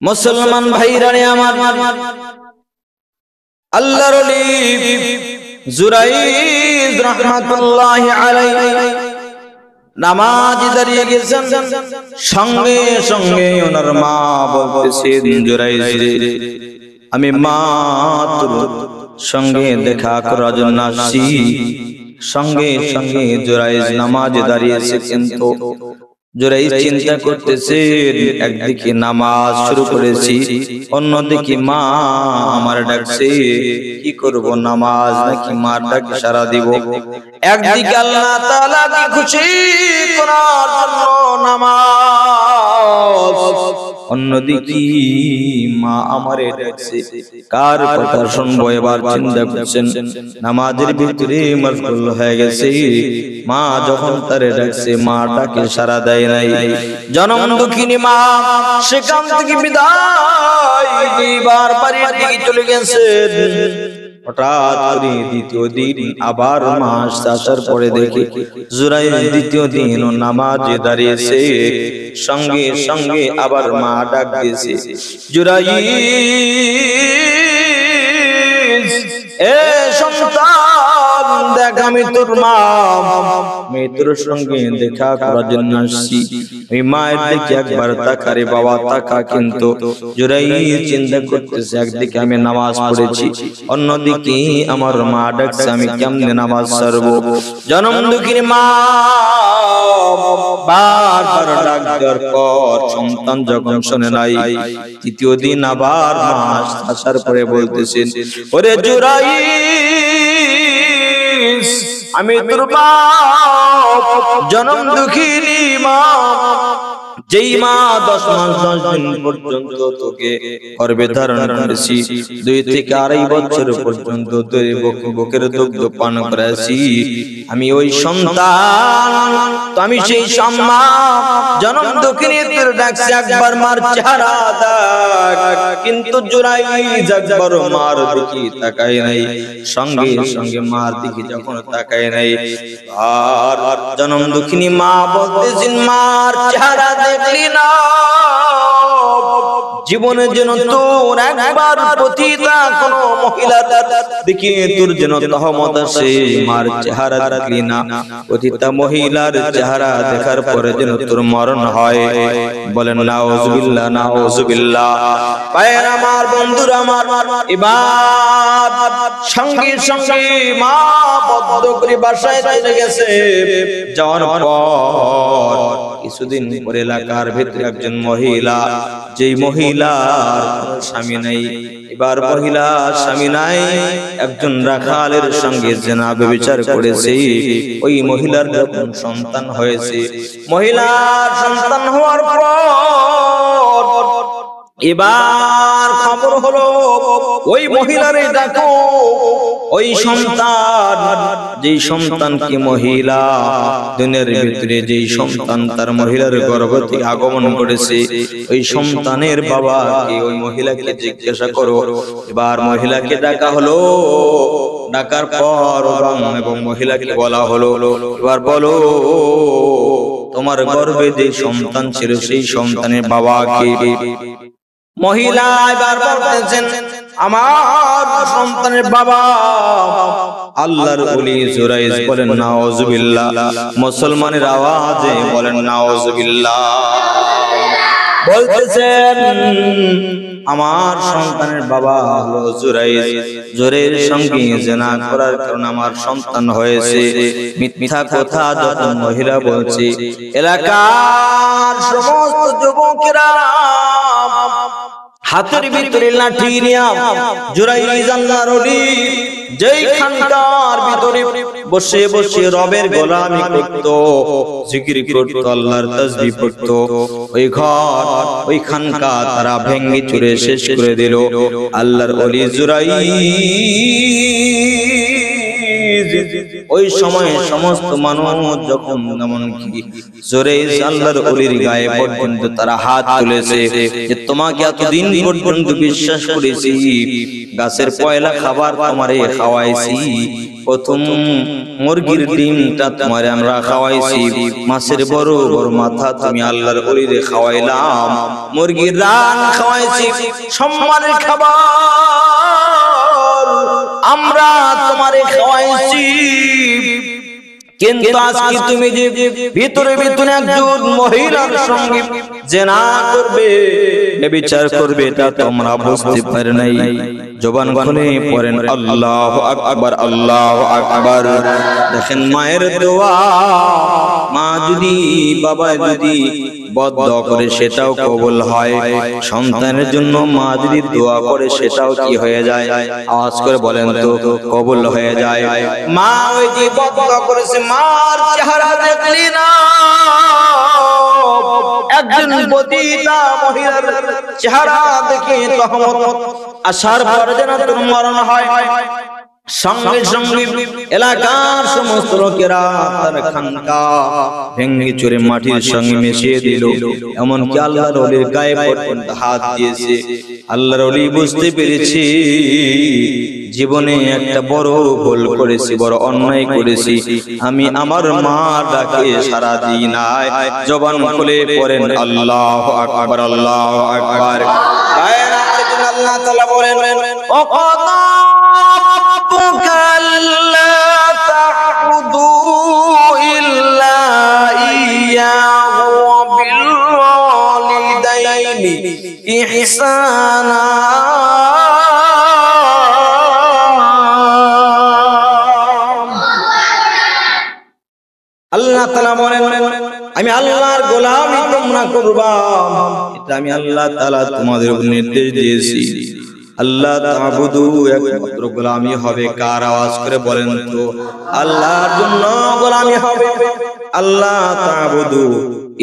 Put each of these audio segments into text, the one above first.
মুসলমান ভাইরা আমার, আল্লাহর ওলি জুরাইজ রাহমাতুল্লাহি আলাইহি নামাজে দাঁড়িয়ে গেছেন। সঙ্গে সঙ্গে ওনার মা বলতেছেন, জুরাইজ রে, আমি মাত্র সঙ্গে দেখা করার জন্য আসছি। সঙ্গে সঙ্গে জুরাইজ নামাজে দাঁড়িয়েছে, কিন্তু জুরাইজ চিন্তা করতেছেন, একদিকে নামাজ শুরু করেছি, অন্যদিকে মা আমার ডাকছে, কি করব, নামাজ নাকি মার ডাক সাড়া দিব? একদিকে আল্লাহ তাআলাকে খুশি করার জন্য নামাজ, অন্যদিকে মা আমারে ডাকছে, কার কথা শুনবো? এবার চিন্তা করছেন, নামাজের ভিতরে মশগুল হয়ে গেছে। মা যখন তারে ডাকছে, মা ডাকে সাড়া দেয় নাই। জনম দুঃখিনী মা সেখান থেকে বিদায় দিবার বাড়ির দিকে চলে গেছেন। হঠাৎ করে দ্বিতীয় দিন আবার মা আসার পরে দেখে জুরাইজ দ্বিতীয় দিন নামাজে দাঁড়িয়েছে। সঙ্গে সঙ্গে আবার মা ডাক দিয়েছে, জুরাইজ, এ সন্তান, দেখ আমি তোর মা, তোর সঙ্গে দেখা করার জন্য আসছি। ওই মায়ের দিকে একবার তাকা রে বাবা, তাকা। কিন্তু জুরাইজ চিন্তা করতেছে, একদিকে আমি নামাজ পড়েছি, অন্যদিকে আমার মা ডাকছে, আমি কেমনে নামাজ ছাড়বো? জনম দুঃখিনী মা বারবার ডাক দেওয়ার পর সন্তান যখন শুনে নাই, তৃতীয় দিন আবার মা আসার পরে বলতেছেন, ওরে জুরাইজ, আমি তোর মা, জনম দুঃখিনী মা, যেই মা 10 মাস 10 দিন পর্যন্ত তোকে গর্ভে ধারণ করেছি, 2 থেকে 2.5 বছর পর্যন্ত তোর বুকের দুগ্ধ পান করেছি, আমি ওই সন্তান, তো আমি সেই সম্মা, জনম দুঃখিনী তোর ডাকছে, একবার মার চেহারা দেখ। কিন্তু জুরাইজ একবার মার দিকে তাকায় নাই। সঙ্গে সঙ্গে মার দিকে যখন তাকায় নাই, আর জনম দুঃখিনী মা বলতেছেন, মার চেহারা দেখলি না? জীবনের জন্য তোর একবার পতিতা কোন মহিলার দিকে তোর যেন তহমত আসে, মার চেহারা দেখলি না? পতিতা মহিলার চেহারা দেখার পরে যেন তোর মরণ হয়। বলেন নাউজুবিল্লাহ, নাউজুবিল্লাহ। ভাইরা আমার, বন্ধুরা আমার, এবার সঙ্গে সঙ্গে মা বদ্ধ করে বাসায় চলে গেছে। যাওয়ার পর কিছুদিন পরে এলাকার ভিতরে একজন মহিলা, যেই মহিলার স্বামী নাই, এবার মহিলা স্বামী নাই, একজন রাখালের সঙ্গে জিনা ব্যভিচার করেছে। ওই মহিলার যখন সন্তান হয়েছে, মহিলার সন্তান হওয়ার পর এবার খবর হলো, ওই মহিলারে দেখো, ওই সন্তান, যেই সন্তানকে মহিলা দুনিয়ার ভিতরে, যেই সন্তান তার মহিলার গর্ভ থেকে আগমন করেছে, ওই সন্তানের বাবাকে, ওই মহিলাকে জিজ্ঞাসা করো। এবার মহিলাকে ডাকা হলো। ডাকার পর এবং মহিলাকে বলা হলো, এবার বলো, তোমার গর্ভে যে সন্তান ছিল, সেই সন্তানের বাবাকে? মহিলা এবার বলতেছেন, আমার সন্তানের বাবা আল্লাহর ওলি জুরাইজ। বলেন নাউজুবিল্লাহ। মুসলমানের আওয়াজে বলেন নাউজুবিল্লাহ। বলতেছেন, আমার সন্তানের বাবা হলো জুরাইজ, জোরের সঙ্গে জিনা করার কারণে আমার সন্তান হয়েছে। মিথ্যা কথা যখন মহিলা বলছে, এলাকার সমস্ত যুবকেরা হাতের ভিতরে লাঠি নিয়ে জুরাইজ আল্লাহর ওলি যেই খানকার ভিতরে বসে বসে রবের গোলামি করত, জিকির করত, আল্লাহর তাসবিহ পড়ত, ওই ঘর, ওই খানকা তারা ভেঙে চুরে শেষ করে দিল। আল্লাহর ওলি জুরাইজ ওই সময় সমস্ত মানুষ যখন এমনকি জোরে আল্লাহর ওলির গায়ে পর্যন্ত তারা হাত তুলেছে যে তোমাকে এতদিন পর্যন্ত বিশ্বাস করেছি, গাছের পয়লা খাবার তোমারে খাওয়াইছি, প্রথম মুরগির ডিমটা তোমারে আমরা খাওয়াইছি, মাছের বড় বড় মাথা তুমি আল্লাহর ওলিরে খাওয়াইলাম, মুরগির রান খাওয়াইছি, সম্মানের খাবার আমরা তোমারে খাওয়াইছি, কিন্তু আজকে তুমি যে ভিতরে ভিতরে একজন মহিলার সঙ্গে জিনা করবে, ব্যভিচার করবে, এটা তোমরা বুঝতে পারে নাই। জবান খুলে পড়েন আল্লাহু আকবার, আল্লাহু আকবার। দেখেন মায়ের দোয়া, মা যদি বাবা যদি বদদোয়া করে সেটাও কবুল হয়, সন্তানের জন্য মা যদি দোয়া করে সেটাও কি হয়ে যায়? আওয়াজ করে বলেন তো, কবুল হয়ে যায়। মা ওই যে বদদোয়া করেছে, মার চেহারা দেখলি না, একজন বদিতা মহিলার চেহারা দেখে তহমত আসার পরে যেন তোর মরণ হয়, সঙ্গে সঙ্গে এলাকার সমস্ত লোকেরা তার খানকা ভেঙে চুরে মাটির সঙ্গে মিশিয়ে দিল, এমনকি আল্লাহর ওলির গায়ে পর্যন্ত হাত দিয়েছে। আল্লাহর ওলি বুঝতে পেরেছি জীবনে একটা বড় ভুল করেছি, বড় অন্যায় করেছি, আমি আমার মা ডাকে সারা দিই নাই। জবান খুলে পড়েন আল্লাহু আকবার, আল্লাহু আকবার। আল্লাহ তাআলা বলেন ও কদা আল্লা তা'বুদু ইল্লা ইয়্যাহু ওয়া বিল ওয়ালিদাইনি ইহসানা। আল্লাহ তাআলা বলেন আমি আল্লাহর গোলামি তোমরা করবা, এটা আমি আল্লাহ তাআলা তোমাদের নির্দেশ দিয়েছি। আল্লাহ তা'বুদু একমাত্র গোলামি হবে কার? আওয়াজ করে বলেন তো, আল্লাহর জন্য গোলামি হবে। আল্লাহ তা'বুদু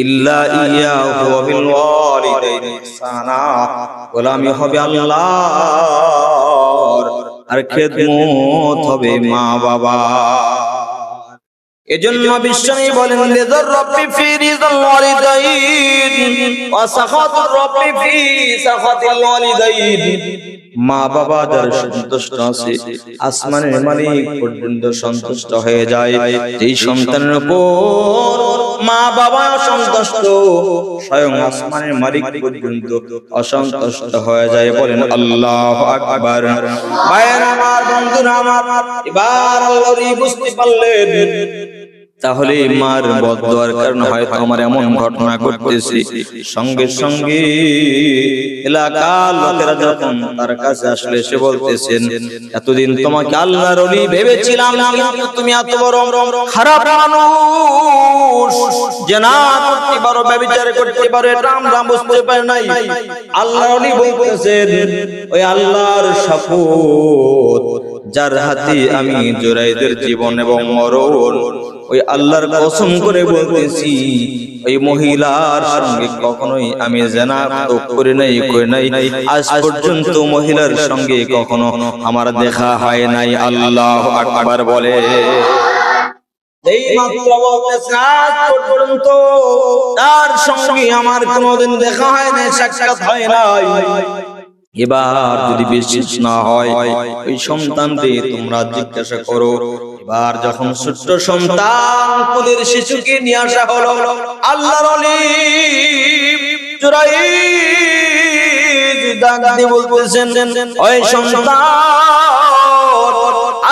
ইল্লা ইয়্যাহু ওয়া বিল ওয়ালিদাইনি ইহসানা, গোলামি হবে আল্লাহর, আর খেদমত হবে মা বাবা। এজন্য বিশ্বনবী বলেন লিযার রাব্বি ফি রিযাল ওয়ালিদাইন ওয়া সাখাতুর রাব্বি ফি সাখাতিল ওয়ালিদাইন। মা বাবা যার সন্তুষ্ট আছে, আসমানের মালিক পর্যন্ত সন্তুষ্ট হয়ে যায়। যেই সন্তানের উপর মা বাবা সন্তুষ্ট, স্বয়ং আসমানের মালিক পর্যন্ত অসন্তুষ্ট হয়ে যায়। বলেন আল্লাহু আকবার। ভাইরা আমার, বন্ধুরা আমার, এবার আল্লাহরই বুঝতে পারলেন তাহলে মার বদদোয়ার কারণে হয়তো আমার এমন ঘটনা ঘটতেছে। সঙ্গে সঙ্গে এলাকার লোকেরা যখন তার কাছে আসলে সে বলতেছেন এতদিন তোমাকে আল্লাহর ওলি ভেবেছিলাম, কিন্তু তুমি এত বড় খারাপ মানুষ, জিনা করতে পারো, ব্যভিচার করতে পারো, এটা আমরা বুঝতে পারি নাই। আল্লাহর ওলি বলতেছেন ওই আল্লাহর শপথ যার হাতে আমি জুরাইদের জীবন এবং মরণ, ওই আল্লাহর কসম করে বলতেছি ওই মহিলার সঙ্গে কখনোই আমি জিনা করি নাই। আজ পর্যন্ত মহিলার সঙ্গে কখনো আমার দেখা হয় নাই। আল্লাহু আকবার বলে। এই মাত্র বলতেছে আজ পর্যন্ত তার সঙ্গে আমার কোনোদিন দেখা হয় নাই, সাক্ষাৎ হয় নাই। এবার যদি বিশ্বাস না হয় ওই সন্তানকে তোমরা জিজ্ঞাসা করো। এবার যখন ছোট্ট সন্তান কোলের শিশুকে নিয়ে আসা হলো, আল্লাহর ওলি জুরাইদ ডাক দিয়ে বলতেছেন ওই সন্তান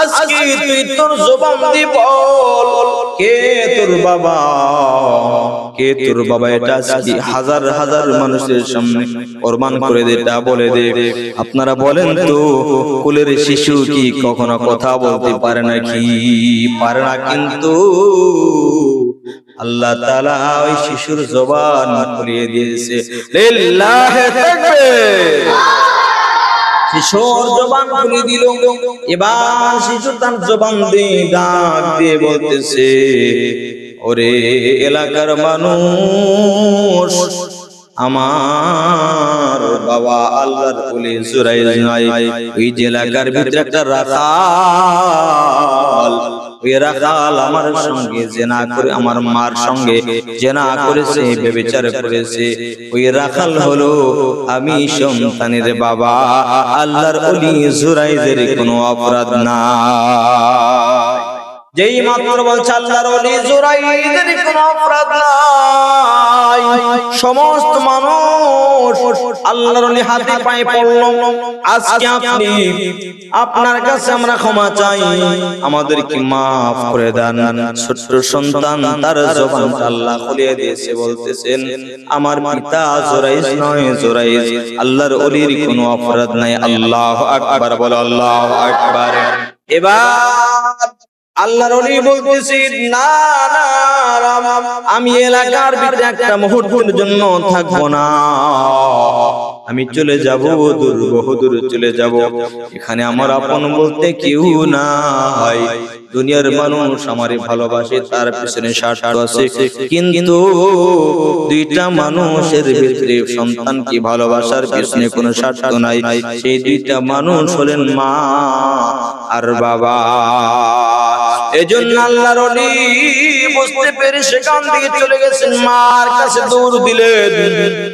আজকে তুই তোর জবান দিয়ে বল কে তোর বাবা, কে তোর বাবা। এটা আজকে হাজার হাজার মানুষের সামনে প্রমাণ করে দে, এটা বলে দে। আপনারা বলেন তো কোলের শিশু কি কখনো কথা বলতে পারে নাকি? পারে না, কিন্তু আল্লাহ তাআলা ওই শিশুর জবান খুলিয়ে দিয়েছে। লিল্লাহি তাকবীর। শিশুর জবান খুলে দিল। এবার শিশু তার জবান দিয়ে ডাক দিয়ে বলতেছে ওরে এলাকার মানুষ, আমার বাবা আল্লাহর ওলি জুরাইজ নয়, ওই যে এলাকার ভিতরে একটা রাখাল, ওই রাখাল আমার সঙ্গে জেনা করে, আমার মার সঙ্গে জেনা করেছে, ব্যভিচার করেছে। ওই রাখাল হলো আমি সন্তানের বাবা। আল্লাহর ওলি জুরাইজের কোনো অপরাধ না। যেই মাত্র বলছে আল্লাহর ওলি জুরাইজের কোনো অপরাধ নাই, সমস্ত মানুষ আল্লাহর ওলি হাতে পায়ে পড়ল। আজকে আপনি, আপনার কাছে আমরা ক্ষমা চাই, আমাদেরকে মাফ করে দেন। ছোট্ট সন্তান, তার জবান আল্লাহ খুলে দিয়েছে, বলতেছেন আমার পিতা জুরাইজ নয়, জুরাইজ আল্লাহর ওলির কোনো অপরাধ নাই। আল্লাহু আকবার, বলো আল্লাহু আকবার। এবার আল্লাহর ওলি বলতেছেন না না, আমি এলাকার ভিতরে একটা মুহূর্তের জন্য থাকবো না, আমি চলে যাব দূর, বহুদূর চলে যাব। এখানে আমার আপন বলতে কেউ নাই। দুনিয়ার মানুষ আমারে ভালোবাসে, তার পিছনে স্বার্থ আছে, কিন্তু দুইটা মানুষের ভিতরে সন্তান কি ভালোবাসার পিছনে কোনো স্বার্থ নাই। সেই দুইটা মানুষ হলেন মা আর বাবা। এজন্য আল্লাহর ওলি বুঝতে পেরে সেখান থেকে চলে গেছেন, মার কাছে দৌড় দিলেন।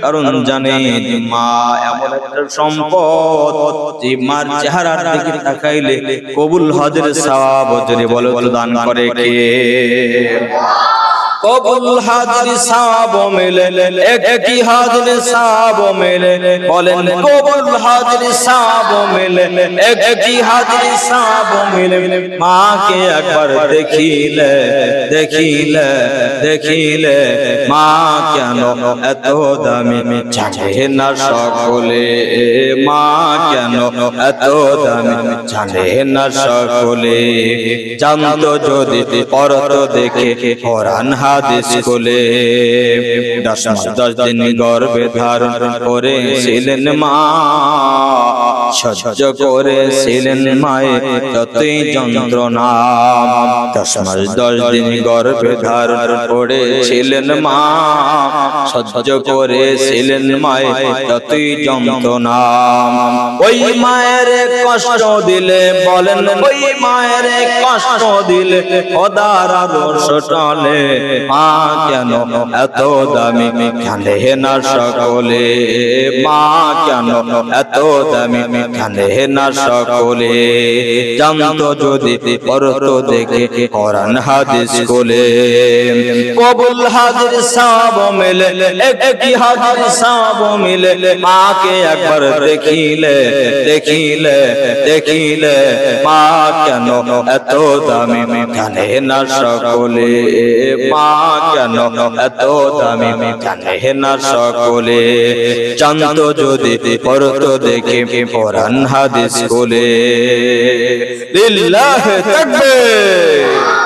কারণ জানে যে মা এমন একটা সম্পদ, যে মার চেহারার দিকে তাকাইলে কবুল হজের সওয়াব যদি বলো তো দান করে কে? কবুল হাজির সওয়াব মেলে, একই হাজির সওয়াব মেলে, বলেন কবুল হাজির সওয়াব মেলে, একই হাজির সওয়াব মেলে। মাকে একবার দেখিলে, দেখিলে, দেখিলে মা কেন এত দামি জানে না সকলে, মা কেন এত দামি জানে না সকলে। জানতো যদি পড়তো দেখে কোরআন হাদিস কোলে, 10 মাস 10 দিন গর্ভে ধারণ করেছিলেন মা, সহ্য করেছিলেন মায়ে যতই যন্ত্রণা। 10 মাস 10 দিন গর্ভে ধারণ করেছিলেন মা, সহ্য করেছিলেন মায়ে যতই যন্ত্রণা। ওই মায়ের কষ্ট দিলে, বলেন ওই মায়ের কষ্ট দিলে খোদার আরশ টলে, মা কেন এত দামি জানে না সকলে, মা কেন এত দামি জানে না সকলে। জানতো যদি পড়তো দেখে কোরআন হাদিস কোলে, কবুল হাজির সওয়াব মেলে, একই হাজির সওয়াব মেলে। মাকে একবার দেখিলে, দেখিলে, দেখিলে মা কেন এত দামি জানে না সকলে, মা কেন এত দামি জানে না সকলে। জানতো যদি পড়তো দেখে কোরআন হাদিস কোলে। লিল্লাহি তাকবীর।